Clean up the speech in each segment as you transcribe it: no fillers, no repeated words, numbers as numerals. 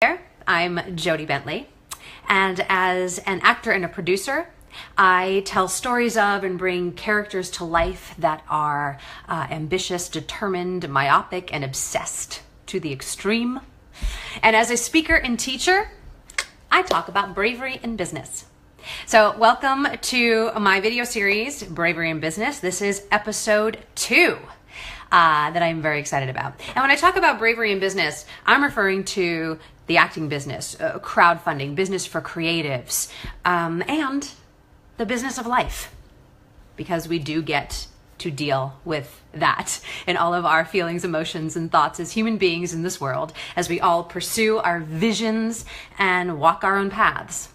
There, I'm Jody Bentley, and as an actor and a producer, I tell stories of and bring characters to life that are ambitious, determined, myopic, and obsessed to the extreme. And as a speaker and teacher, I talk about bravery in business. So welcome to my video series, Bravery in Business. This is episode 2. That I'm very excited about. And when I talk about bravery in business, I'm referring to the acting business, crowdfunding, business for creatives, and the business of life, because we do get to deal with that and all of our feelings, emotions, and thoughts as human beings in this world, as we all pursue our visions and walk our own paths.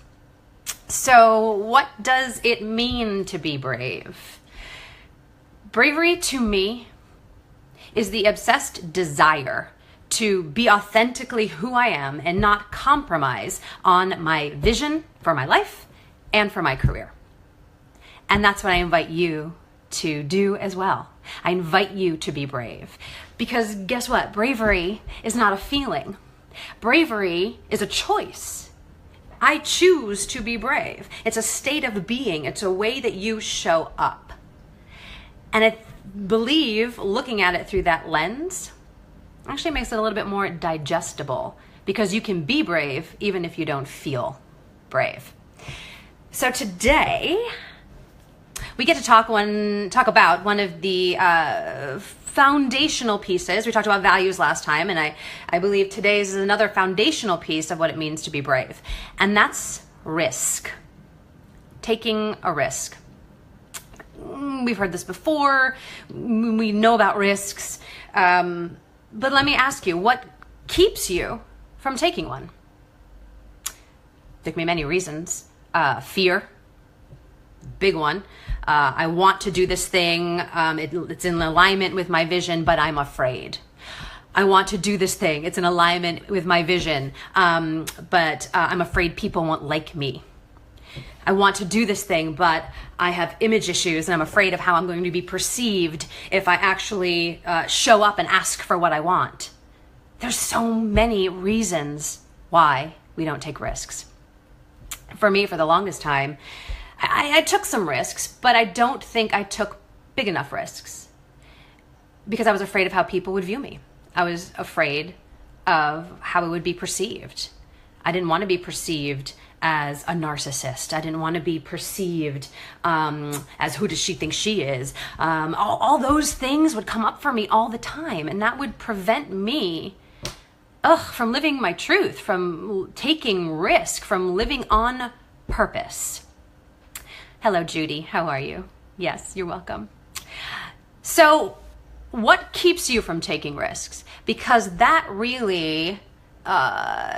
So what does it mean to be brave? Bravery to me is the obsessed desire to be authentically who I am and not compromise on my vision for my life and for my career. And that's what I invite you to do as well. I invite you to be brave, because guess what? Bravery is not a feeling. Bravery is a choice. I choose to be brave. It's a state of being. It's a way that you show up. And I believe looking at it through that lens actually makes it a little bit more digestible, because you can be brave even if you don't feel brave. So today we get to talk about one of the foundational pieces. We talked about values last time, and I believe today's is another foundational piece of what it means to be brave, and that's risk. Taking a risk. We've heard this before. We know about risks. But let me ask you, what keeps you from taking one? There can be many reasons. Fear, big one. I want to do this thing. It's in alignment with my vision, but I'm afraid. I want to do this thing. It's in alignment with my vision, but I'm afraid people won't like me. I want to do this thing, but I have image issues and I'm afraid of how I'm going to be perceived if I actually show up and ask for what I want. There's so many reasons why we don't take risks. For me, for the longest time, I took some risks, but I don't think I took big enough risks because I was afraid of how people would view me. I was afraid of how it would be perceived. I didn't want to be perceived as a narcissist. I didn't want to be perceived as who does she think she is. All those things would come up for me all the time, and that would prevent me from living my truth, from taking risk, from living on purpose. Hello, Judy. How are you? Yes, you're welcome. So what keeps you from taking risks? Because that really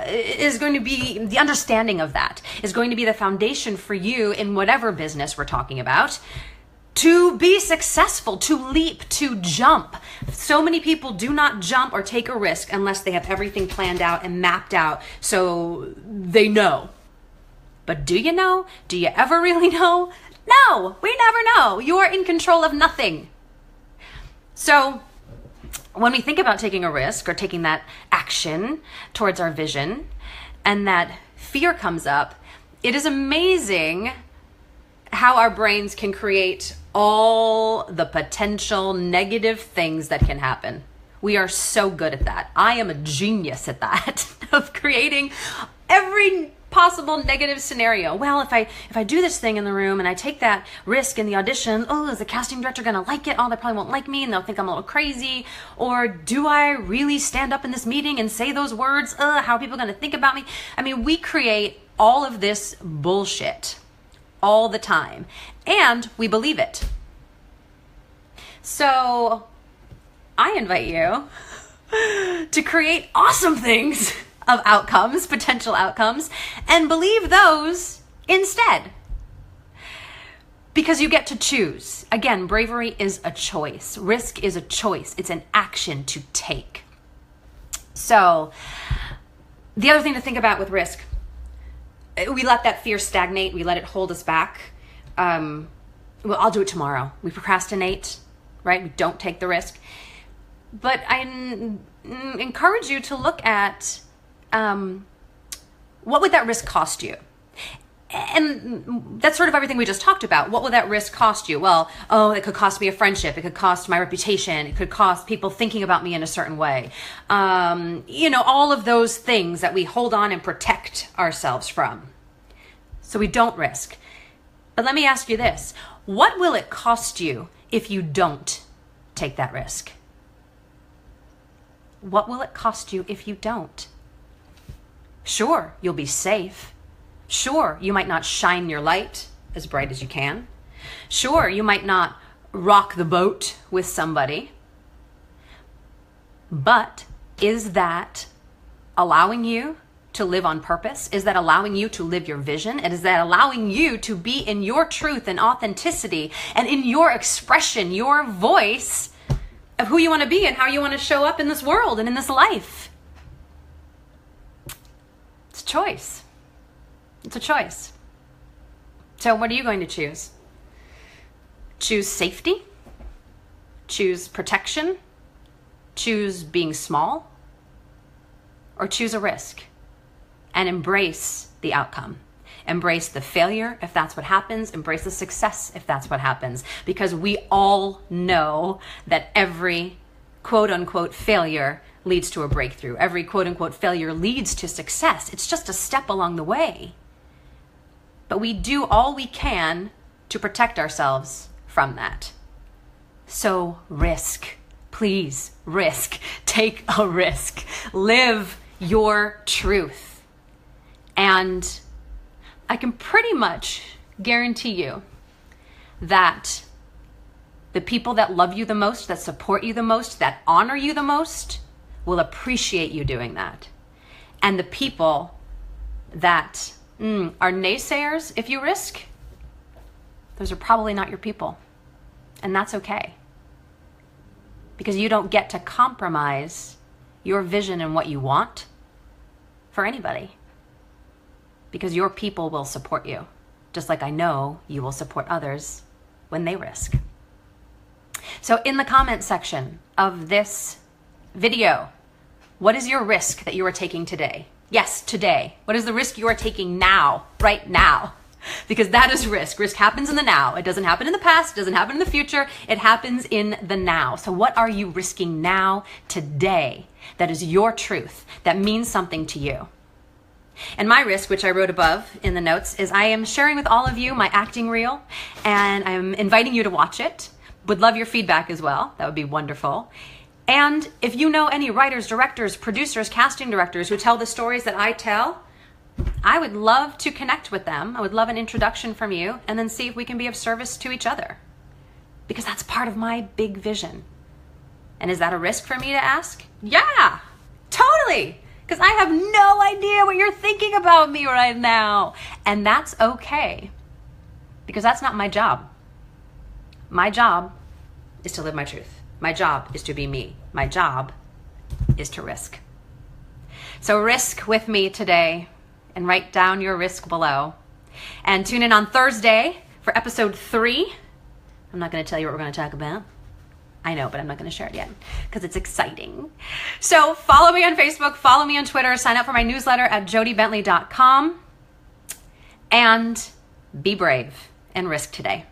is going to be, the understanding of that is going to be the foundation for you in whatever business we're talking about, to be successful, to leap, to jump. So many people do not jump or take a risk unless they have everything planned out and mapped out so they know. But do you know? Do you ever really know? No, we never know. You are in control of nothing. So when we think about taking a risk or taking that action towards our vision and that fear comes up, it is amazing how our brains can create all the potential negative things that can happen. We are so good at that. I am a genius at that, of creating every possible negative scenario. Well, if I do this thing in the room and I take that risk in the audition, is the casting director gonna like it? They probably won't like me and they'll think I'm a little crazy. Or do I really stand up in this meeting and say those words? How are people gonna think about me? I mean, we create all of this bullshit all the time, and we believe it. So I invite you to create awesome things of outcomes, potential outcomes, and believe those instead. Because you get to choose. Again, bravery is a choice. Risk is a choice. It's an action to take. So the other thing to think about with risk, we let that fear stagnate. We let it hold us back. Well, I'll do it tomorrow. We procrastinate, right? We don't take the risk. But I encourage you to look at what would that risk cost you? And that's sort of everything we just talked about. What would that risk cost you? Well, it could cost me a friendship. It could cost my reputation. It could cost people thinking about me in a certain way. All of those things that we hold on and protect ourselves from. So we don't risk. But let me ask you this. What will it cost you if you don't take that risk? What will it cost you if you don't? Sure, you'll be safe. Sure, you might not shine your light as bright as you can. Sure, you might not rock the boat with somebody. But is that allowing you to live on purpose? Is that allowing you to live your vision? And is that allowing you to be in your truth and authenticity and in your expression, your voice of who you want to be and how you want to show up in this world and in this life? It's a choice. It's a choice. So what are you going to choose? Choose safety? Choose protection? Choose being small? Or choose a risk and embrace the outcome? Embrace the failure if that's what happens. Embrace the success if that's what happens. Because we all know that every quote unquote failure leads to a breakthrough. Every quote unquote failure leads to success. It's just a step along the way. But we do all we can to protect ourselves from that. So risk. Please risk. Take a risk. Live your truth. And I can pretty much guarantee you that the people that love you the most, that support you the most, that honor you the most, will appreciate you doing that. And the people that are naysayers, if you risk, those are probably not your people. And that's okay. Because you don't get to compromise your vision and what you want for anybody. Because your people will support you, just like I know you will support others when they risk. So in the comment section of this video, what is your risk that you are taking today? Yes, today. What is the risk you are taking now, right now? Because that is risk. Risk happens in the now. It doesn't happen in the past. It doesn't happen in the future. It happens in the now. So what are you risking now, today, that is your truth, that means something to you? And my risk, which I wrote above in the notes, is I am sharing with all of you my acting reel, and I'm inviting you to watch it. Would love your feedback as well. That would be wonderful. And if you know any writers, directors, producers, casting directors who tell the stories that I tell, I would love to connect with them. I would love an introduction from you, and then see if we can be of service to each other. Because that's part of my big vision. And is that a risk for me to ask? Yeah, totally. Because I have no idea what you're thinking about me right now. And that's okay. Because that's not my job. My job is to live my truth. My job is to be me. My job is to risk. So risk with me today and write down your risk below. And tune in on Thursday for episode 3. I'm not going to tell you what we're going to talk about. I know, but I'm not going to share it yet because it's exciting. So follow me on Facebook, follow me on Twitter, sign up for my newsletter at jodibentley.com, and be brave and risk today.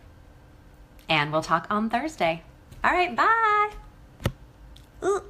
And we'll talk on Thursday. All right, bye. Ooh.